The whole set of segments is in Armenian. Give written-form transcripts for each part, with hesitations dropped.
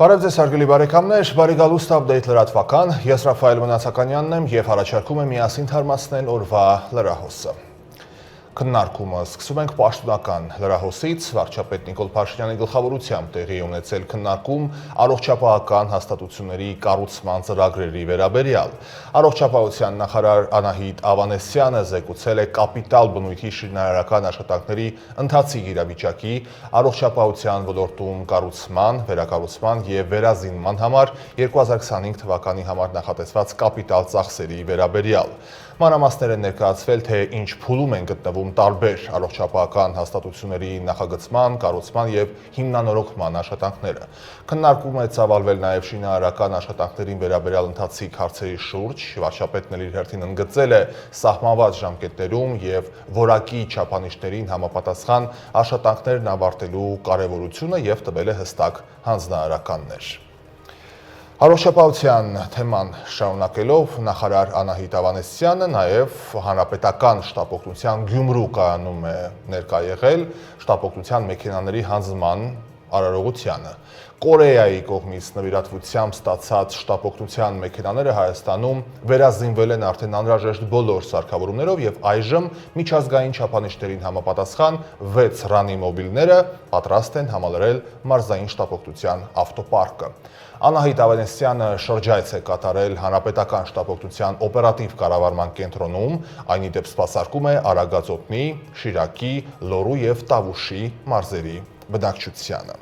Բարև ձեզ հարգելի բարեկամներ, բարի գալուստ update լրատվական, ես Ռաֆայել Մնացականյանն եմ և առաջարկում եմ միասին թարմացնել օրվա լրահոսը։ Քննարկումը սկսում ենք պաշտոնական լրահոսից, վարչապետ Նիկոլ Փաշինյանի գլխավորությամբ տեղի ունեցել քննարկում առողջապահական հաստատությունների կառուցման ծրագրերի վերաբերյալ։ Առողջապահության նախարար Անահիտ Ավանեսյանը զեկուցել է կապիտալ բնույթի շինարարական աշխատանքների ընթացիկ իրավիճակի, առողջապահության ոլորտում կառուցման, վերակառուցման և վերազինման համար 2025 թվականի համար նախատեսված կապիտալ ծախսերի վերաբերյալ։ Մանրամասներ են ներկայացվել, թե ինչ փուլում են գտնվում տարբեր առողջապահական հաստատությունների նախագծման, կառուցման և հիմնանորոգման աշխատանքները։ Քննարկում է ծավալվել նաև շինարարական աշխատանքներին վերաբերյալ ընթացիկ հարցերի շուրջ, վարչապետն էլ իր հերթին ընդգծել է սահմանված ժամկետներում և որակի չափանիշներին համապատասխան աշխատանքներն ավարտելու կարևորությունը և տվել է հստակ հանձնարարականներ։ Առողջապահության թեման շարունակելով նախարար Անահիտ Ավանեսյանը նաև հանրապետական շտապօգնության Գյումրու կայանում է ներկա եղել շտապօգնության մեքենաների հանձնման արարողությանը։ Կորեայի կողմից նվիրատվությամբ ստացած շտապօգնության մեքենաները Հայաստանում վերազինվել են արդեն անհրաժեշտ բոլոր սարքավորումներով և այժմ միջազգային չափանիշներին համապատասխան 6 ռանիմոբիլները պատրաստ են համալրել մարզային շտապօգնության ավտոպարկը։ Անահիտ Ավանեսյանը շրջայց է կատարել հանրապետական շտապօգնության օպերատիվ կառավարման կենտրոնում, այն ի դեպ սպասարկում է Արագածոտնի, Շիրակի, Լոռու և Տավուշի մարզերի բնակչությանը։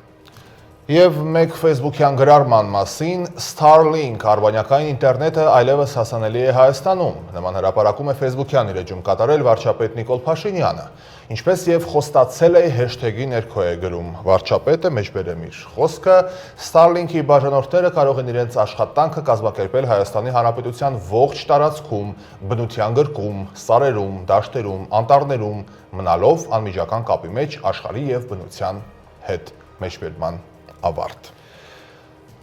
Եվ մեկ ֆեյսբուքյան գրառման մասին Starlink արբանյակային ինտերնետը այլևս հասանելի է Հայաստանում։ Նման հրապարակում է ֆեյսբուքյան իր էջում կատարել վարչապետ Նիկոլ Փաշինյանը, ինչպես և խոստացել է հեշթեգի ներքո է գրում վարչապետը մեջբերեմ իր խոսքը, Starlink-ի բաժանորդները կարող են իրենց աշխատանքը կազմակերպել Հայաստանի Հանրապետության ողջ տարածքում, բնության գրկում, սարերում, դաշտերում, անտառներում, մնալով անմիջական կապի մեջ աշխարհի և բնության հետ մեջբերման ավարտ։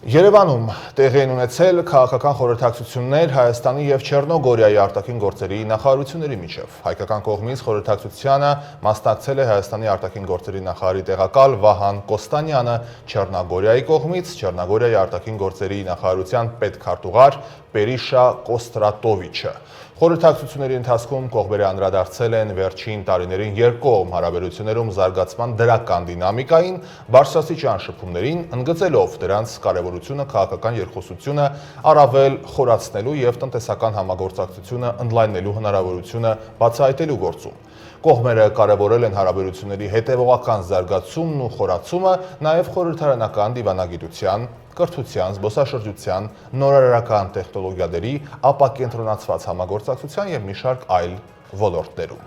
Երևանում տեղի են ունեցել քաղաքական խորհրդակցություններ Հայաստանի և Չեռնոգորիայի արտաքին գործերի նախարարությունների միջև։ Հայկական կողմից խորհրդակցությանը մասնակցել է Հայաստանի արտաքին գործերի նախարարի տեղակալ Վահան Կոստանյանը, Չեռնոգորիայի կողմից Չեռնոգորիայի արտաքին գործերի նախարարության պետքարտուղար Պերիշա Կոստրատովիչը։ Խորհրդակցությունների ընթացքում կողմերը անդրադարձել են վերջին տարիներին երկկողմ հարաբերություններում զարգացման դրական դինամիկային, բարձրաստիճան շփումներին, ընդգծելով դրանց կարևորությունը քաղաքական երկխոսությունը առավել խորացնելու և տնտեսական համագործակցությունը ընդլայնելու հնարավորությունը բացահայտելու գործում։ Կողմերը կարևորել են հարաբերությունների հետևողական զարգացումն ու խորացումը, նաև խորհրդարանական դիվանագիտության, կրթության, զբոսաշրջության, նորարարական տեխնոլոգիաների, ապակենտրոնացված համագործակցության և մի շարք այլ ոլորտներում։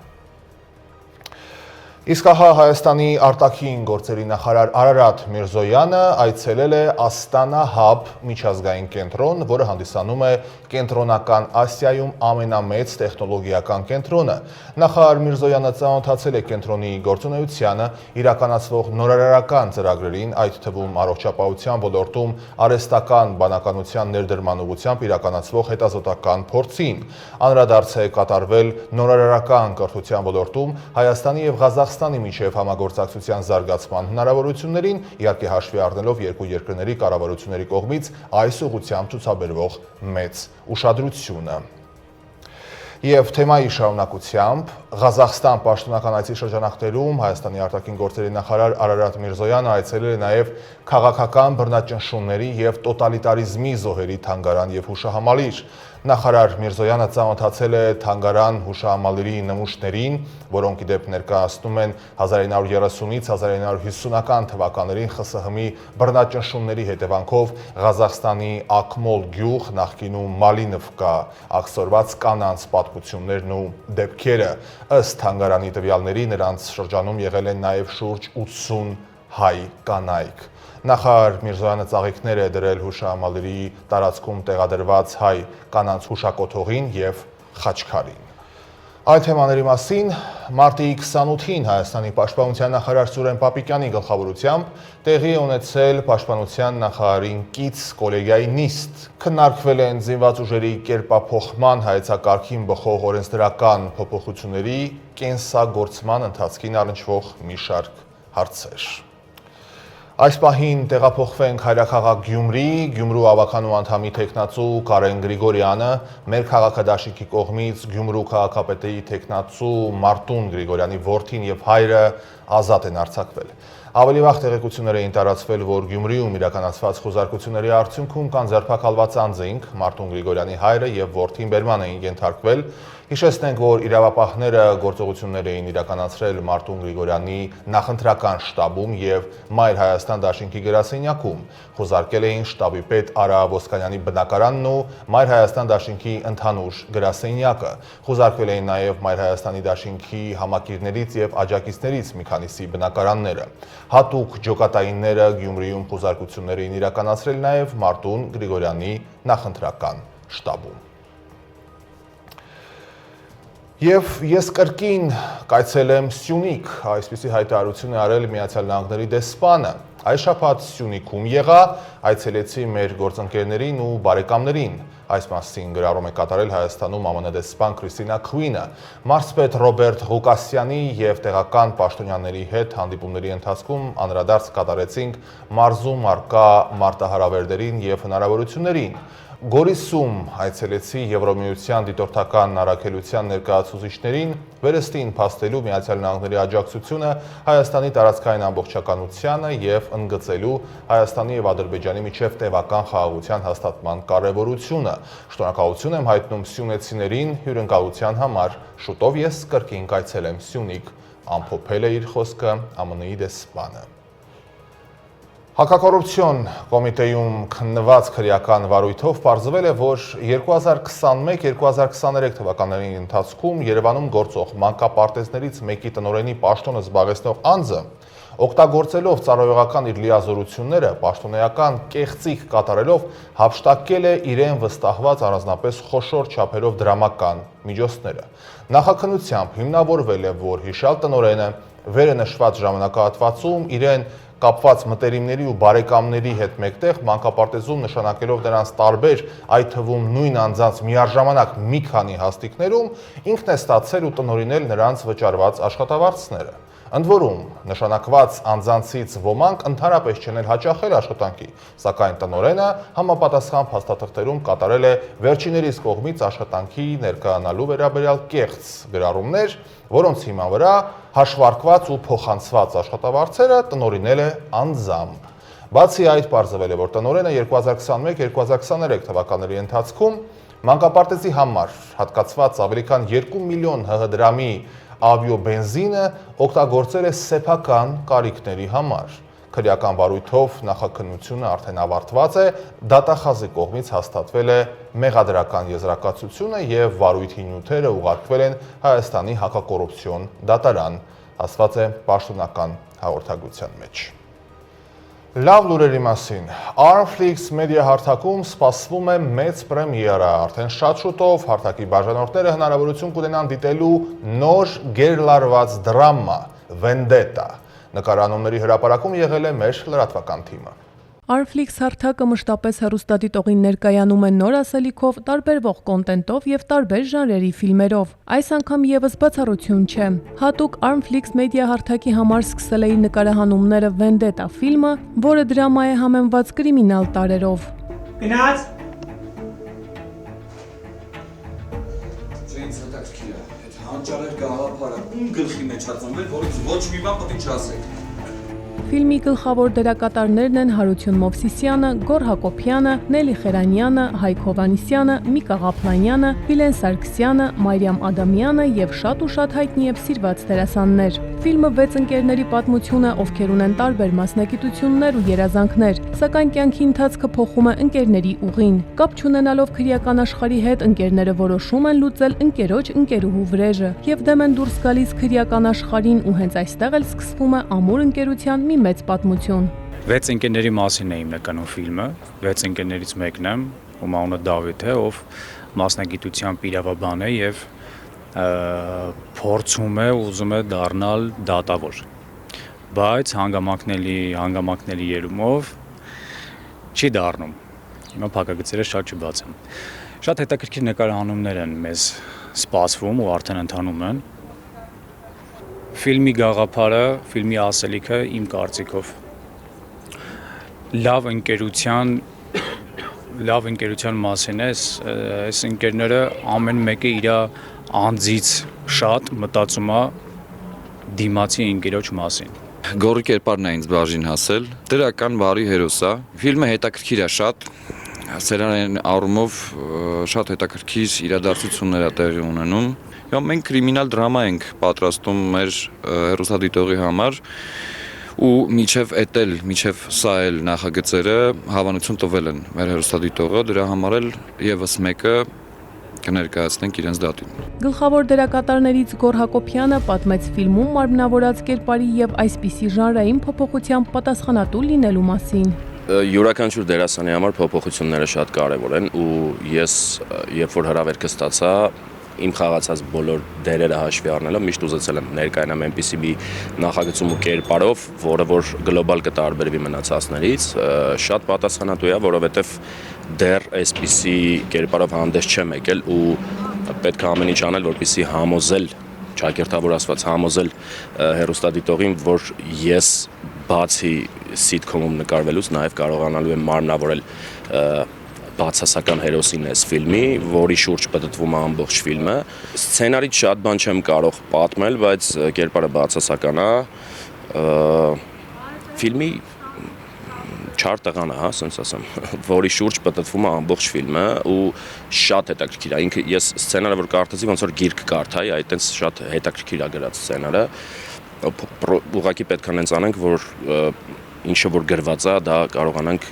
Իսկ ահա Հայաստանի արտաքին գործերի նախարար Արարատ Միրզոյանը այցելել է Աստանա Hub միջազգային կենտրոն, որը հանդիսանում է Կենտրոնական Ասիայում ամենամեծ տեխնոլոգիական կենտրոնը։ Նախարար Միրզոյանը ծանոթացել է կենտրոնի գործունեությանը, իրականացվող նորարարական ծրագրերին, այդ թվում առողջապահության ոլորտում արհեստական բանականության ներդրման ուղղությամբ իրականացվող հետազոտական փորձին։ Անդրադարձ է կատարվել նորարարական կրթության ոլորտում Հայաստանի և Ղազախստանի միջև համագործակցության զարգացման հնարավորություններին, իհարկե հաշվի առնելով երկու երկրների կառավարությունների կողմից այս ուղղությամբ ցուցաբերվող մեծ ուշադրությունը։ Եվ թեմայի շարունակությամբ Ղազախստան պաշտոնական այցի շրջանակներում Հայաստանի արտաքին գործերի նախարար Արարատ Միրզոյանը այցելել է նաև քաղաքական բռնաճնշումների և տոտալիտարիզմի զոհերի թանգարան և հուշահամալիր։ Նախարար Միրզոյանը ծանոթացել է թանգարան հուշահամալիրի նմուշներին, որոնք ի դեպ ներկայացնում են 1930-ից 1950-ական թվականներին ԽՍՀՄ-ի բռնաճնշումների հետևանքով Ղազախստանի Ակմոլ գյուղ, նախկինում Մալինովկա աղսորված կանանց պատմություններն ու դեպքերը։ Ըստ թանգարանի տվյալների նրանց շրջանում եղել են նաև շուրջ 80 հայ կանայք։ Նախարար Միրզոյանը ծաղիկներ է դրել հուշահամալիրի տարածքում տեղադրված հայ կանանց հուշակոթողին և խաչքարին։ Այդ թեմաների մասին մարտի 28-ին Հայաստանի պաշտպանության նախարար Սուրեն Պապիկյանի գլխավորությամբ տեղի է ունեցել պաշտպանության նախարարին կից կոլեգիայի նիստ։ Քննարկվել են զինված ուժերի կերպափոխման հայեցակարգին բխող օրենսդրական փոփոխությունների կենսագործման ընթացքին առնչվող մի շարք հարցեր։ Այս պահին տեղափոխվենք հայրաքաղաք Գյումրի, Գյումրու ավականու անդամի տեխնացու Կարեն Գրիգորյանը, մեր քաղաքը դաշինքի կողմից Գյումրու քաղաքապետի տեխնացու Մարտուն Գրիգորյանի որդին եւ հայրը ազատ են արձակվել։ Ավելի վաղ տեղեկություններ էին տարածվել, որ Գյումրիում իրականացված խոզարկությունների արդյունքում կան ձերբակալված անձինք, Մարտուն Գրիգորյանի հայրը եւ որդին բերման էին ենթարկվել։ Հիշեցնենք, որ իրավապահները գործողություններ էին իրականացրել Մարտուն Գրիգորյանի նախընտրական շտաբում եւ Մայր Հայաստան դաշինքի գրասենյակում։ Խոզարկել էին շտաբի պետ Արա Ոսկանյանի բնակարանն ու Մայր Հայաստան դաշինքի ընդհանուր գրասենյակը։ Խոզարկվել էին նաեւ Մայր Հայաստանի դաշինքի համակիրներից եւ աջակիցներից մի քանիսի բնակարանները։ Հատուկ ջոկատայինները Գյումրիում խոզարկություններ էին իրականացրել նաեւ Մարտուն Գրիգորյանի նախընտրական շտաբում։ Եվ ես կրկին կայցելեմ Սյունիք, այսպիսի հայտարարություն է արել Միացյալ Նահանգների դեսպանը։ Այս շաբաթ Սյունիքում եղա, այցելեցի մեր գործընկերներին ու բարեկամներին։ Այս մասին գրառում է կատարել Հայաստանում ԱՄՆ դեսպան Քրիստինա Քվինը։ Մարզպետ Ռոբերտ Ղուկասյանի եւ տեղական պաշտոնյաների հետ հանդիպումների ընթացքում անդրադարձ կատարեցինք մարզում առկա մարտահրավերներին եւ հնարավորություններին։ Գորիսում այցելեցի Եվրոմիության դիտորդական առաքելության ներկայացուցիչներին, վերստին փաստելու Միացյալ Նահանգների աջակցությունը Հայաստանի տարածքային ամբողջականությանը եւ ընդգծելու Հայաստանի եւ Ադրբեջանի միջև տևական խաղաղության հաստատման կարեւորությունը։ Շնորհակալություն եմ հայտնում սյունեցիներին հյուրընկալության համար։ Շուտով ես կրկին կայցելեմ Սյունիք, ամփոփել է իր խոսքը ԱՄՆ-ի դեսպանը։ Հակակոռուպցիոն կոմիտեում քննված քրեական վարույթով պարզվել է, որ 2021-2023 թվականների ընթացքում Երևանում գործող մանկապարտեզներից մեկի տնօրենի պաշտոնը զբաղեցնող անձը օգտագործելով ծառայողական իր լիազորությունները, պաշտոնեական կեղծիք կատարելով հափշտակել է իրեն վստահված առանձնապես խոշոր չափերով դրամական միջոցները։ Նախաքննությամբ հիմնավորվել է, որ հիշյալ տնօրենը վերը նշված ժամանակահատվածում իրեն կապված մտերիմների ու բարեկամների հետ մեկտեղ մանկապարտեզում նշանակելով նրանց տարբեր, այդ թվում նույն անձանց միաժամանակ մի քանի հաստիկներում, ինքն է ստացել ու տնօրինել նրանց վճարված աշխատավարձները։ Ընդ որում, նշանակված անձանցից ոմանք ընդհանրապես չեն հաճախել աշխատանքի, սակայն տնօրենը համապատասխան փաստաթղթերում կատարել է վերջիներիս կողմից աշխատանքի ներկայանալու վերաբերյալ կեղծ գրառումներ, որոնց հիման վրա հաշվարկված ու փոխանցված աշխատավարձերը տնօրինել է անձամբ։ Բացի այդ, պարզվել է, որ տնօրենը 2021-2023 թվականների ընթացքում մանկապարտեզի համար հատկացված ավելի քան 2 միլիոն ՀՀ դրամի ավիոբենզինը օգտագործել է սեփական կարիքների համար։ Քրեական վարույթով նախաքննությունը արդեն ավարտված է, դատախազի կողմից հաստատվել է մեղադրական եզրակացությունը եւ վարույթի նյութերը ուղարկվել են Հայաստանի հակակոռուպցիոն դատարան, ասված է պաշտոնական հաղորդագրության մեջ։ Լավ լուրերի մասին։ Armflix մեդիա հարթակում սպասվում է մեծ պրեմիերա, արդեն շատ շուտով հարթակի բաժանորդները հնարավորություն կունենան դիտելու նոր գերլարված դրամա Vendetta։ Նկարանումների հրապարակում եղել է մեր լրատվական թիմը։ Armflix հարթակը մշտապես հեռուստադիտողին ներկայանում է նոր ասելիքով, տարբերվող կոնտենտով եւ տարբեր ժանրերի ֆիլմերով։ Այս անգամ եւս բացառություն չէ։ Հատուկ Armflix մեդիա հարթակի համար սկսել է իր նկարահանումները Vendetta ֆիլմը, որը դրամա է համեմված կրիմինալ տարրերով։ Գնաց։ Ջեյմս հետաքրքիր է։ Այդ հանճարեր գաղափարը ում գլխի մեջ է ծնվել, որից ոչ մի բան պետք չասեք։ Ֆիլմի գլխավոր դերակատարներն են Հարություն Մովսիսյանը, Գոր Հակոբյանը, Նելի Խերանյանը, Հայկ Հովանիսյանը, Միկա Ղափլանյանը, Վիլեն Սարգսյանը, Մարիամ Ադամյանը եւ շատ հայտնի եւ սիրված դերասաններ։ Ֆիլմը 6 ընկերների պատմություն է, ովքեր ունեն տարբեր մասնագիտություններ ու երազանքներ, սակայն կյանքի ընթացքը փոխում է ընկերների ուղին։ Կապ չունենալով քրեական աշխարհի հետ, ընկերները որոշում են լուծել ընկերոջ-ընկերուհու վրեժը եւ դեմ են դուրս գալիս քրեական աշխարհին ու հենց այստեղ էլ սկսվում է ամուր ընկերության մի մեծ պատմություն։ 6 ընկերների մասին է իմ նկարում ֆիլմը, 6 ընկերներից մեկն եմ, ում անունը Դավիթ է, ով մասնագիտությամբ իրավաբան է եւ փորձում է ուզում է դառնալ դատավոր, բայց հանգամանքների երումով չի դառնում։ Հիմա փակագծերը շատ չբացեմ։ Շատ հետաքրքիր նկարահանումներ են մեզ սպասվում ու արդեն ընթանում են։ Ֆիլմի գաղափարը, ֆիլմի ասելիքը իմ կարծիքով լավ ընկերության մասին է, այս ընկերները ամեն մեկը իր անձից շատ մտածում է դիմացի ընկերոջ մասին։ Գորի կերպարն է ինձ բաժին հասել, դրական բարի հերոս է, ֆիլմը հետաքրքիր է շատ, սերիալային առումով շատ հետաքրքիր իրադարձություններ է տեղի ունենում։ Մենք կրիմինալ դրամա ենք պատրաստում մեր հեռուստադիտողի համար ու մինչև սա էլ նախագծերը հավանություն տվել են մեր հեռուստադիտողը, դրա համար էլ եւս մեկը կներկայացնենք իրենց դատին։ Գլխավոր դերակատարներից Գոր Հակոբյանը պատմեց ֆիլմում մարմնավորած կերպարի եւ այսպիսի ժանրային փոփոխության պատասխանատու լինելու մասին։ Յուրաքանչյուր դերասանի համար փոփոխությունները շատ կարևոր են ու ես երբ որ հրավերքը ստացա իմ խաղացած բոլոր դերերը հաշվի առնելով միշտ ուզեցել եմ ներկայանամ այնպիսի մի նախագծում ու կերպարով, որը որ գլոբալ կտարբերվի մնացածներից, շատ պատասխանատու է, որովհետև դեռ այսպիսի կերպարով հանդես չեմ եկել ու պետք է ամեն ինչ անել, որպեսզի համոզել, ճակերտավոր ասված համոզել հեռուստադիտողին, որ ես բացի սիթքոմում նկարվելուց նաև կարողանալու եմ մարմնավորել բացասական հերոսին էս ֆիլմի, որի շուրջ պտտվում է ամբողջ ֆիլմը։ Սցենարից շատ բան չեմ կարող պատմել, բայց կերպարը բացասական է։ Ֆիլմի չար տղան է, ասենց ասեմ, որի շուրջ պտտվում է ամբողջ ֆիլմը ու շատ հետաքրքիր է։ Ինքը ես սցենարը որ կարդացի, ոնց որ գիրք կարդայի, այդտենց շատ հետաքրքիր է գրած սցենարը։ Ուղղակի պետք է հենց անենք, որ ինչը որ գրված է, դա կարողանանք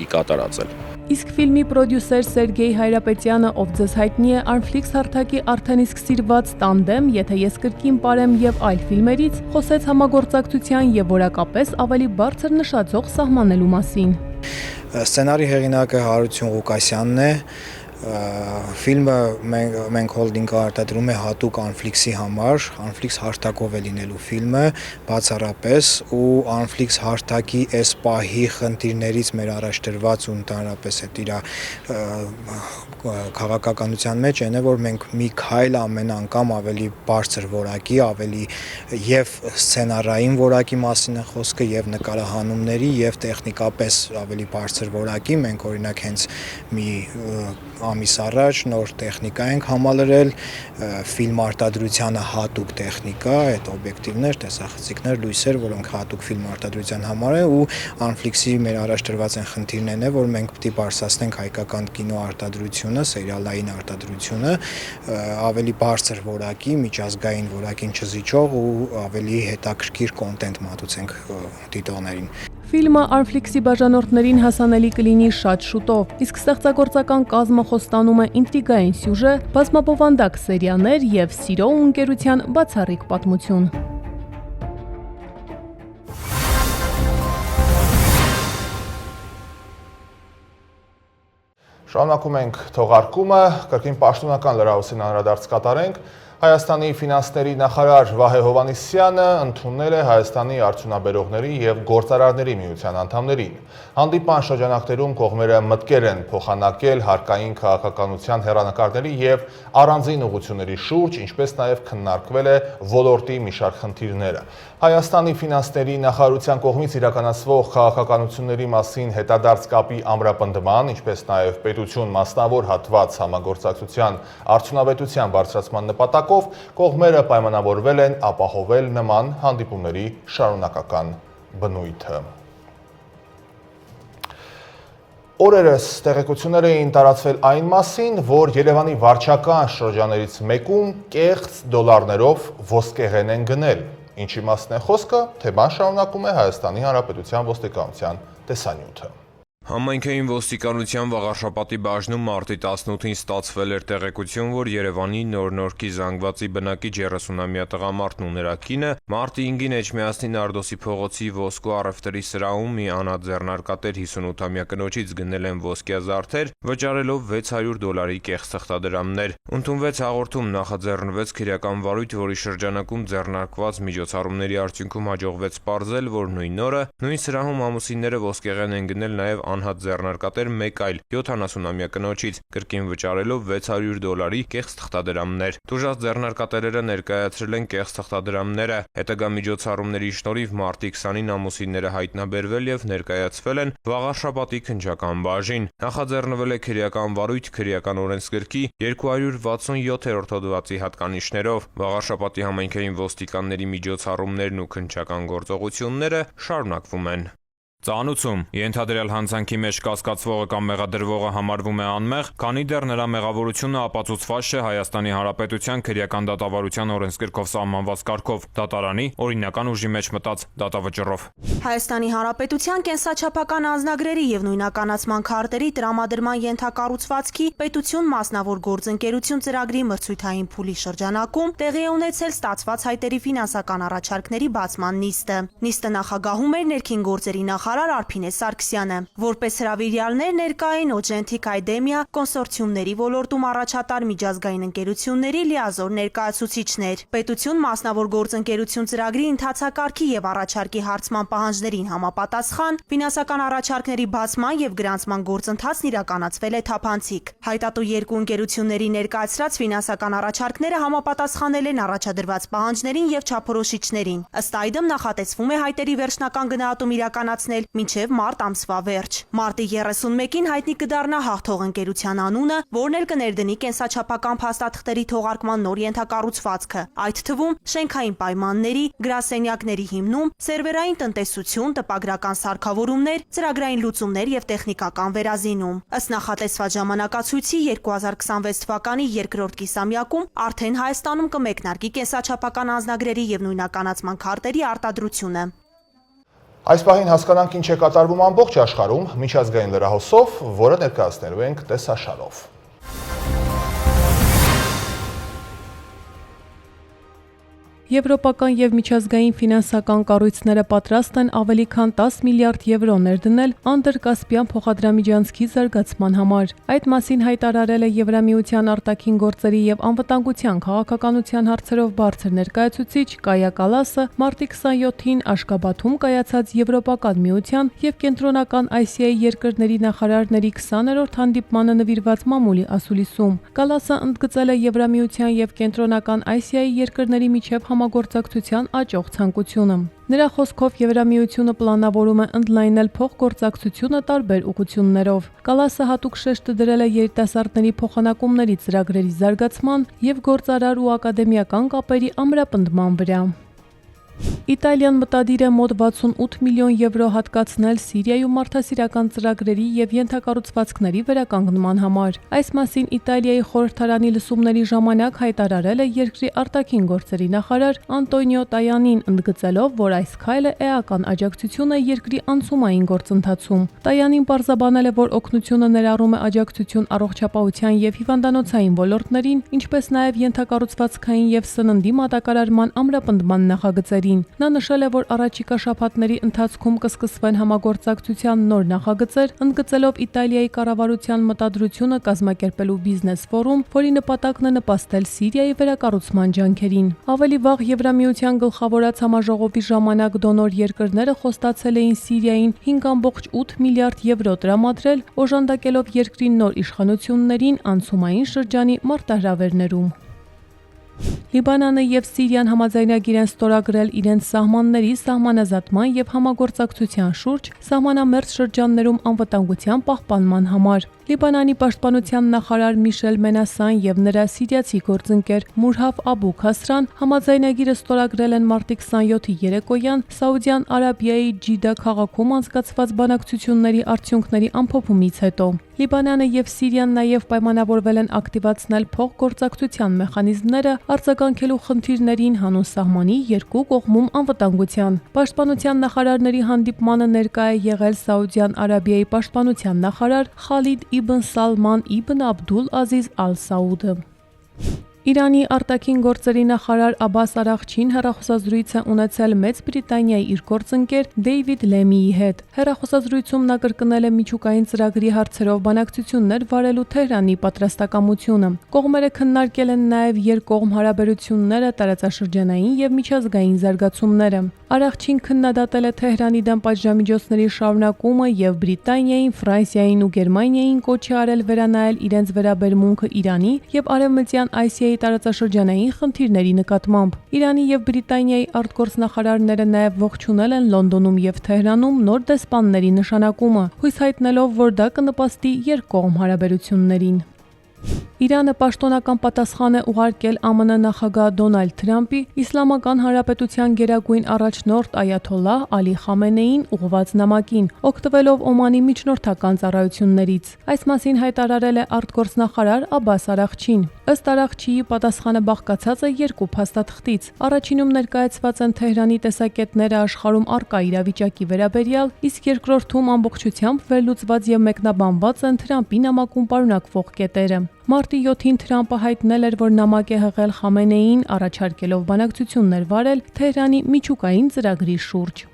ի կատարածել։ Իսկ ֆիլմի պրոդյուսեր Սերգեյ Հայրապետյանը, ով ձեզ հայտնի է Armflix հարթակի արդեն իսկ սիրված Տանդեմ, եթե ես կրկին պարեմ եւ այլ ֆիլմերից, խոսեց համագործակցության եւ որակապես ավելի բարձր նշաձող սահմանելու մասին։ Սցենարի հեղինակը Հարություն Ղուկասյանն է։ Ֆիլմը մենք հոլդինգը արտադրում է հատուկ Armflix-ի համար, Armflix հարթակով է լինելու ֆիլմը, բացառապես ու Armflix հարթակի այս պահի խնդիրներից մեր առաջ դրված ու ընդհանրապես այդ իր քաղաքականության մեջ այն է, որ մենք մի քայլ ամեն անգամ ավելի բարձր որակի, ավելի եւ սցենարային որակի մասին է խոսքը եւ նկարահանումների եւ տեխնիկապես ավելի բարձր որակի, մենք օրինակ հենց մի ամիս առաջ նոր տեխնիկա ենք համալրել, ֆիլմ արտադրությանը հատուկ տեխնիկա, այդ օբյեկտիվներ, տեսախցիկներ, լույսեր, որոնք հատուկ ֆիլմ արտադրության համար են ու Armflix-ի մեր առաջ դրված են խնդիրներն է, որ մենք պետք է բարձրացնենք հայկական կինո արտադրությունը, սերիալային արտադրությունը, ավելի բարձր որակի, միջազգային որակին չզիջող ու ավելի հետաքրքիր կոնտենտ մատուցենք դիտողներին։ Ֆիլմը Armflix-ի բաժանորդներին հասանելի կլինի շատ շուտով, իսկ ստեղծագործական կազմը խոստանում է ինտրիգային սյուժե, բազմաբովանդակ սերիաներ եւ սիրո ու ընկերության բացառիկ պատմություն։ Շարունակում ենք թողարկումը, կրկին պաշտոնական լրահոսին անդրադարձ կատարենք։ Հայաստանի ֆինանսների նախարար Վահե Հովհաննիսյանը ընդունել է Հայաստանի արդյունաբերողների եւ գործարարների միության անդամներին։ Հանդիպան շրջանակներում կողմերը մտկեր են փոխանակել հարկային քաղաքականության հեռանկարների եւ առանձին ուղղությունների շուրջ, ինչպես նաեւ քննարկվել է ոլորտի մի շարք խնդիրները։ Հայաստանի ֆինանսների նախարարության կողմից իրականացվող քաղաքականությունների մասին հետադարձ կապի ամրապնդման, ինչպես նաեւ պետություն մասնավոր հատված համագործակցության արդյունավետության բարձրացման նպատակով կողմերը պայմանավորվել են ապահովել նման հանդիպումների շարունակական բնույթը։ Օրերս տեղեկություններ էին տարածվել այն մասին, որ Երևանի վարչական շրջաններից մեկում կեղծ դոլարներով ոսկեղեն են գնել։ Ինչի մասն է խոսքը, թեման շարունակում է Հայաստանի Հանրապետության ոստիկանության տեսանյութը։ Համայնքային ոստիկանության Վաղարշապատի բաժնում մարտի 18-ին ստացվել էր տեղեկություն, որ Երևանի Նոր-Նորքի զանգվածի բնակիչ 30-ամյա տղամարդն ու նրա կինը մարտի 5-ին Էջմիածնի Նարդոսի փողոցի ոսկու առևտրի սրահում մի անաձեռնարկատեր 58-ամյա կնոջից գնել են ոսկյա զարդեր, վճարելով $600 կեղծ թղթադրամներ։ Ընդունվեց հաղորդում, նախաձեռնվեց քրեական վարույթ, որի շրջանակում ձեռնարկված միջոցառումների արդյունքում հաջողվեց պարզել, որ նույն օրը նույն սրահում ամուսինները ոսկեղեն են գնել նաև անհատ ձեռնարկատեր մեկ այլ 70-ամյա կնոջից, կրկին վճարելով $600 կեղծ թղթադրամներ։ Տուժած ձեռնարկատերերը ներկայացրել են կեղծ թղթադրամները։ Հետագա միջոցառումների շնորհիվ մարտի 20-ին ամուսինները հայտնաբերվել եւ ներկայացվել են Վաղարշապատի քննչական բաժին։ Նախաձեռնվել է քրեական վարույթ քրեական օրենսգրքի 267-րդ հոդվածի հատկանիշներով։ Վաղարշապատի համայնքային ոստիկանների միջոցառումներն ու քննչական գործողությունները շարունակվում են։ Ծանուցում ենթադրյալ հանցանքի մեջ կասկածվողը կամ մեղադրվողը համարվում է անմեղ, քանի դեռ նրա մեղավորությունը ապացուցված չէ Հայաստանի Հանրապետության քրեական դատավարության օրենսգրքով սահմանված կարգով, դատարանի օրինական ուժի մեջ մտած դատավճռով։ Հայաստանի Հանրապետության կենսաչափական անձնագրերի եւ նույնականացման քարտերի տրամադրման ենթակառուցվածքի պետություն մասնավոր գործընկերություն ծրագրի մրցույթային փուլի շրջանակում տեղի է ունեցել ստացված հայտերի ֆինանսական առաջարկների բացման նիստը։ Նիստը նախագահում էր ներքին գործերի նախարար Արփինե Սարգսյանը, որպես հրավիրյալներ ներկա էին Օջենթիկ Այդեմիա կոնսորցիումների ոլորտում առաջատար միջազգային ընկերությունների լիազոր ներկայացուցիչներ։ Պետություն մասնավոր գործընկերություն ծրագրի ընթացակարգի եւ առաջարկի հարցման պահանջներին համապատասխան ֆինանսական առաջարկների բացման եւ գրանցման գործընթացն իրականացվել է թափանցիկ։ Հայտատու երկու ընկերությունների ներկայացրած ֆինանսական առաջարկները համապատասխանել են առաջադրված պահանջներին եւ չափորոշիչներին։ Ըստ այդմ նախատեսվում է հայտերի վերջնական գնահատում իրականացնել մինչև մարտ ամսվա վերջ։ Մարտի 31-ին հայտնի կդառնա հաղթող ընկերության անունը, որն էլ կներդնի կենսաչափական փաստաթղթերի թողարկման նոր ենթակառուցվածքը, այդ թվում շենքային պայմանների, գրասենյակների հիմնում, սերվերային տնտեսություն, տպագրական սարքավորումներ, ծրագրային լուծումներ եւ տեխնիկական վերազինում։ Ըստ նախատեսված ժամանակացույցի 2026 թվականի երկրորդ կիսամյակում արդեն Հայաստանում կմեկնարկի կենսաչափական անձնագրերի եւ նույնականացման քարտերի արտադրությունը։ Այս պահին հասկանանք ինչ է կատարվում ամբողջ աշխարհում միջազգային լրահոսով, որը ներկայացնելու ենք տեսաշարով։ Եվրոպական եւ միջազգային ֆինանսական կառույցները պատրաստ են ավելի քան 10 միլիարդ եվրո ներդնել Անդրկասպյան փոխադրամիջանցքի զարգացման համար։ Այդ մասին հայտարարել է Եվրամիության արտաքին գործերի եւ անվտանգության քաղաքականության հարցերով բարձր ներկայացուցիչ Կայա Կալասը մարտի 27-ին Աշկաբաթում կայացած Եվրոպական միության եւ Կենտրոնական Ասիայի երկրների նախարարների 20-րդ հանդիպմանը նվիրված մամուլի ասուլիսում։ Կալասը ընդգծել է Եվրամիության եւ Կենտրոնական Ասիայի երկրների միջև համագործակցության աճող ցանկությունը։ Նրա խոսքով Եվրամիությունը պլանավորում է ընդլայնել փոխգործակցությունը տարբեր ուղղություններով։ Կալասը հատուկ շեշտը դրել է երիտասարդների փոխանակումների ծրագրերի զարգացման եւ գործարար ու ակադեմիական կապերի ամրապնդման վրա։ Իտալիան մտադիր է մոտ 68 միլիոն եվրո հատկացնել Սիրիայում մարդասիրական ծրագրերի եւ ենթակառուցվածքների վերականգնման համար։ Այս մասին Իտալիայի խորհրդարանի լսումների ժամանակ հայտարարել է երկրի արտաքին գործերի նախարար Անտոնիո Տայանին, ընդգծելով, որ այս քայլը էական աջակցություն է երկրի անցումային գործընթացում։ Տայանին պարզաբանել է, որ օգնությունը ներառում է աջակցություն առողջապահության եւ հիվանդանոցային ոլորտներին, ինչպես նաեւ ենթակառուցվածքային եւ սննդի մատակարարման ամրապնդման նախագծերին։ Նա նշել է, որ առաջիկա շաբաթների ընթացքում կսկսվեն համագործակցության նոր նախագծեր, ընդգծելով Իտալիայի կառավարության մտադրությունը կազմակերպելու բիզնես ֆորում, որի նպատակն է նպաստել Սիրիայի վերակառուցման ջանքերին։ Ավելի վաղ Եվրամիության գլխավորած համաժողովի ժամանակ դոնոր երկրները խոստացել էին Սիրիային 5.8 միլիարդ եվրո տրամադրել, օժանդակելով երկրի նոր իշխանություններին անցումային շրջանի մարտահրավերներում։ Լիբանանը եւ Սիրիան համաձայնագիր են ստորագրել իրենց սահմանների սահմանազատման եւ համագործակցության շուրջ սահմանամերձ շրջաններում անվտանգության պահպանման համար։ Լիբանանի պաշտպանության նախարար Միշել Մենասան եւ նրա սիրիացի գործընկեր Մուրհաֆ Աբու Քասրան համաձայնագիրը ստորագրել են մարտի 27-ի երեկոյան Սաուդյան Արաբիայի Ջիդա քաղաքում անցկացված բանակցությունների արդյունքների ամփոփումից հետո։ Լիբանանը եւ Սիրիան նաեւ պայմանավորվել են ակտիվացնել փոխգործակցության մեխանիզմները արձագանքելու խնդիրներին հանուն սահմանի երկու կողմում անվտանգության։ Պաշտպանության նախարարների հանդիպմանը ներկա է եղել Սաուդյան Արաբիայի պաշտպանության նախարար Խալիդ Իբն Սալման Իբն Աբդուլ Ազիզ Ալ Սաուդը։ Իրանի արտաքին գործերի նախարար Աբբաս Արաղչին հեռախոսազրույց է ունեցել Մեծ Բրիտանիայի իր գործընկեր Դեյվիդ Լեմիի հետ։ Հեռախոսազրույցում նա կրկնել է միջուկային ծրագրի հարցերով բանակցություններ վարելու Թեհրանի պատրաստակամությունը։ Կողմերը քննարկել են նաև երկկողմ հարաբերությունները, տարածաշրջանային եւ միջազգային զարգացումները։ Արարչին քննադատել է Թեհրանի դեմ պատժամիջոցների շարունակումը եւ Բրիտանիային, Ֆրանսիային ու Գերմանիային կոչի արել վերանայել իրենց վերաբերմունքը Իրանի եւ Արևմտյան Ասիայի տարածաշրջանային խնդիրների նկատմամբ։ Իրանի եւ Բրիտանիայի արտգործնախարարները նաեւ ողջունել են Լոնդոնում եւ Թեհրանում նոր դեսպանների նշանակումը, հույս հայտնելով, որ դա կնպաստի երկկողմ հարաբերություններին։ Իրանը պաշտոնական պատասխան է ուղարկել ԱՄՆ նախագահ Դոնալդ Թրամփի Իսլամական Հանրապետության գերագույն առաջնորդ Այաթոլլահ Ալի Խամենեին ուղղված նամակին, օգտվելով Օմանի միջնորդական ծառայություններից։ Այս մասին հայտարարել է արտգործնախարար Աբբաս Արաղչին։ Ըստ Արաղչիի պատասխանը բաղկացած է երկու փաստաթղթից։ Առաջինում ներկայացված են Թեհրանի տեսակետները աշխարհում առկա իրավիճակի վերաբերյալ, իսկ երկրորդում ամբողջությամբ վերլուծված եւ մեկնաբանված են Թրամփի նամակում պարունակվող կետերը։ Մարտի 7-ին Թրամփը հայտնել էր, որ նամակ է հղել Խամենեիին, առաջարկելով բանակցություններ վարել Թեհրանի միջուկային ծրագրի շուրջ։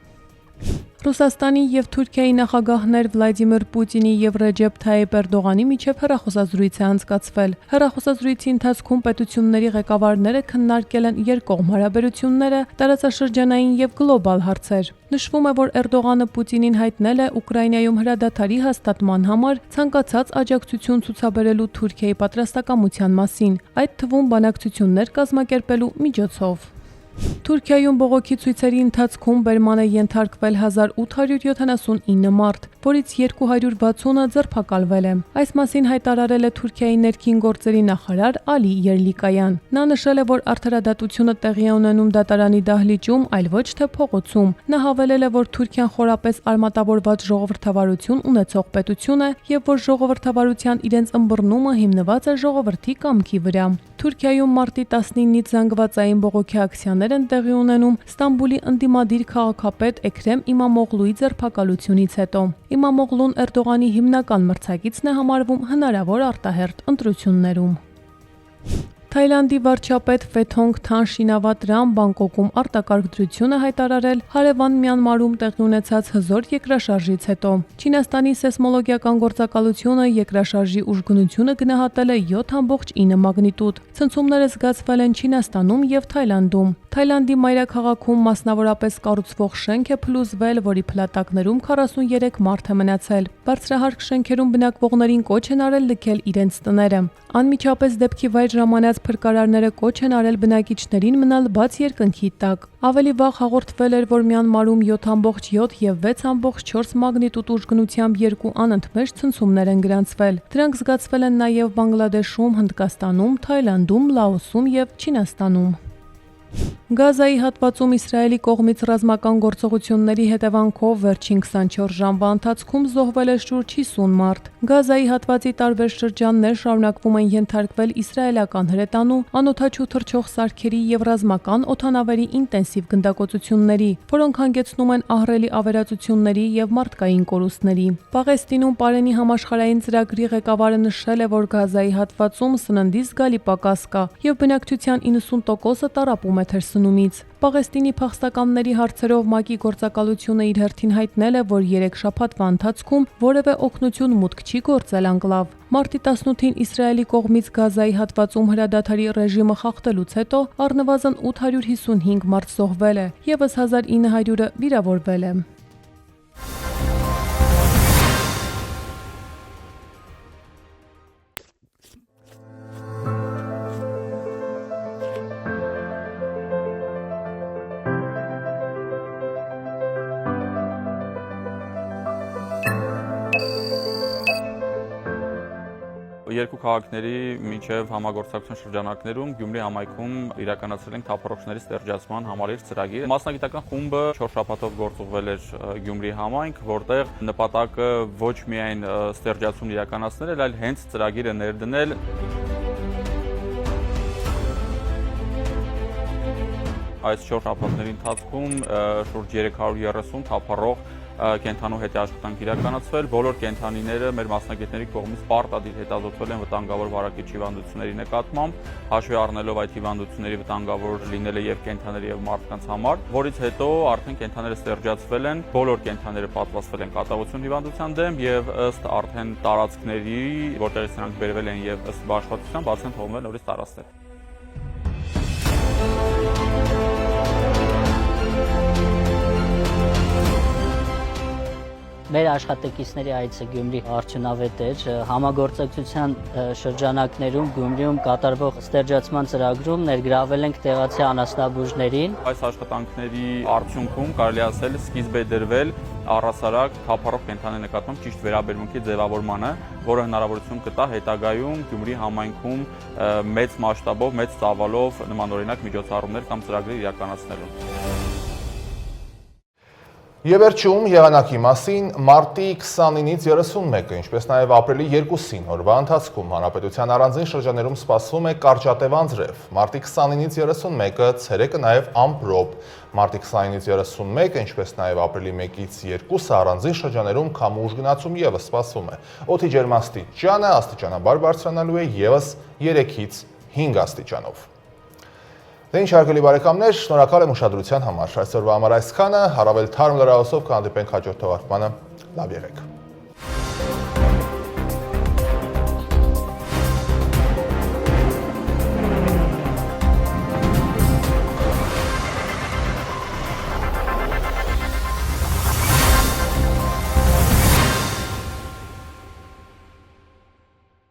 Ռուսաստանի եւ Թուրքիայի նախագահներ Վլադիմիր Պուտինի եւ Ռեջեփ Թայիպ Էրդողանի միջև հեռախոսազրույց է անցկացվել։ Հեռախոսազրույցի ընթացքում պետությունների ղեկավարները քննարկել են երկկողմ հարաբերությունները, տարածաշրջանային եւ գլոբալ հարցեր։ Նշվում է, որ Էրդողանը Պուտինին հայտնել է Ուկրաինայում հրադադարի հաստատման համար ցանկացած աջակցություն ցուցաբերելու Թուրքիայի պատրաստակամության մասին, այդ թվում բանակցություններ կազմակերպելու միջոցով։ Թուրքիայում բողոքի ցույցերի ընթացքում բերման է ենթարկվել 1879 մարդ, որից 260-ը ձերբակալվել է։ Այս մասին հայտարարել է Թուրքիայի ներքին գործերի նախարար Ալի Երլիկայան։ Նա նշել է, որ արդարադատությունը տեղի է ունենում դատարանի դահլիճում, այլ ոչ թե փողոցում։ Նա հավելել է, որ Թուրքիան խորապես արմատավորված ժողովրդավարություն ունեցող պետություն է եւ որ ժողովրդավարության իրենց ըմբռնումը հիմնված է ժողովրդի կամքի վրա։ Թուրքիայում մարտի 19-ից զանգվածային բողոքի ակցիաներ են տեղի ունենում Ստամբուլի ընդդիմադիր քաղաքապետ Էքրեմ Իմամօղլուի ձերբակալությունից հետո։ Իմամօղլուն Էրդողանի հիմնական մրցակիցն է համարվում հնարավոր արտահերթ ընտրություններում։ Թայլանդի վարչապետ Ֆեթոնգ Թան Շինավատրան Բանգկոկում արտակարգ դրություն է հայտարարել հարևան Մյանմարում տեղի ունեցած հզոր երկրաշարժից հետո։ Չինաստանի սեյսմոլոգիական գործակալությունը երկրաշարժի ուժգնությունը գնահատել է 7.9 մագնիտուդ։ Ցնցումները զգացվել են Չինաստանում եւ Թայլանդում։ Թայլանդի մայրաքաղաքում մասնավորապես կառուցվող շենք է փլուզվել, որի փլատակներում 43 մարդ է մնացել։ Բարձրահարկ շենքերում բնակվողներին կոչ են արել լքել իրենց տները։ Անմիջապես դեպքի վայր ժամանած փրկարարները կոչ են արել բնակիչներին մնալ բաց երկնքի տակ։ Ավելի վաղ հաղորդվել էր, որ Մյանմարում 7.7 եւ 6.4 մագնիտուդ ուժգնությամբ երկու անընդմեջ ցնցումներ են գրանցվել։ Դրանք զգացվել են նաեւ Բանգլադեշում, Հնդկաստանում, Թայլանդում, Լաոսում եւ Չինաստանում։ Գազայի հատվածում Իսրայելի կողմից ռազմական գործողությունների հետևանքով վերջին 24 ժամվա ընթացքում զոհվել է շուրջ 50 մարդ։ Գազայի հատվածի տարբեր շրջաններ շարունակվում են ենթարկվել իսրայելական հրետանու, անօդաչու թռչող սարքերի եւ ռազմական օդանավերի ինտենսիվ գնդակոծությունների, որոնք հանգեցնում են ահռելի ավերածությունների եւ մարդկային կորուստների։ Պաղեստինում Պարենի համաշխարհային ծրագրի ղեկավարը նշել է, որ Գազայի հատվածում սննդի զգալի պակաս կա եւ բնակչության 90%-ը տառապում է թերսնումից։ Պաղեստինի փախստականների հարցերով ՄԱԿ-ի գործակալությունը իր հերթին հայտնել է, որ 3 շաբաթվա ընթացքում որևէ օգնություն մուտք չի գործել անկլավ։ Մարտի 18-ին Իսրայելի կողմից Գազայի հատվածում հրադադարի ռեժիմը խախտելուց հետո առնվազն 855 մարդ զոհվել է, եւս 1900-ը վիրավորվել է։ Երկու քաղաքների միջև համագործակցության շրջանակներում Գյումրի համայնքում իրականացրել ենք թափառողջների ստեղծման համար իր ծրագիր։ Մասնագիտական խումբը 4 շաբաթով գործուղվել էր Գյումրի համայնք, որտեղ նպատակը ոչ միայն ստեղծում իրականացնել, այլ հենց ծրագիրը ներդնել այս 4 շաբաթների ընթացքում շուրջ 330 թափառող կենթանու հետազոտանք իրականացվել, բոլոր կենթանիները մեր մասնագետների կողմից պարտադիր հետազոտվել են վտանգավոր վարակիչ հիվանդությունների նկատմամբ, հաշվի առնելով այդ հիվանդությունների վտանգավոր լինելը եւ կենթաների եւ մարդկանց համար, որից հետո արդեն կենթաները ստեղծվել են, բոլոր կենթաները պատվաստվել են կատաղություն հիվանդության դեմ եւ ըստ արդեն տարածքների, որտեղից նրանք բերվել են եւ ըստ բաշխվածության բաց են թողնել նորից տարածքներ։ Մեր աշխատակիցների այցը Գյումրի արդյունավետ էր, համագործակցության շրջանակներում Գյումրիում կատարվող ստերջացման ծրագրում ներգրավել ենք տեղացի անասնաբուժներին։ Այս աշխատանքների արդյունքում կարելի ասել սկիզբ է դրվել առհասարակ թափառող կենդանի նկատմամբ ճիշտ վերաբերմունքի ձևավորմանը, որը հնարավորություն կտա հետագայում Գյումրի համայնքում մեծ մասշտաբով, մեծ ծավալով նմանօրինակ միջոցառումներ կամ ծրագրեր իրականացնելու։ Եվ վերջում եղանակի մասին մարտի 29-ից 31-ը, ինչպես նաև ապրիլի 2-ին օրվա ընթացքում հանրապետության առանձին շրջաններում սպասվում է կարճատև անձրև, մարտի 29-ից 31-ը ցերեկը նաև ամպրոպ, մարտի 29-ից 31-ը, ինչպես նաև ապրիլի 1-ից 2-ը առանձին շրջաներում քամու ուժգնացում ևս սպասվում է։ Օդի ջերմաստիճանը աստիճանաբար բարձրանալու է ևս 3-ից 5 աստիճանով։ Դե ինչ հարգելի բարեկամներ, շնորհակալ եմ ուշադրության համար։ Այսօրվա համար այսքանը, առավել թարմ լրահոսով կհանդիպենք հաջորդ թողարկմանը։ Լավ եղեք։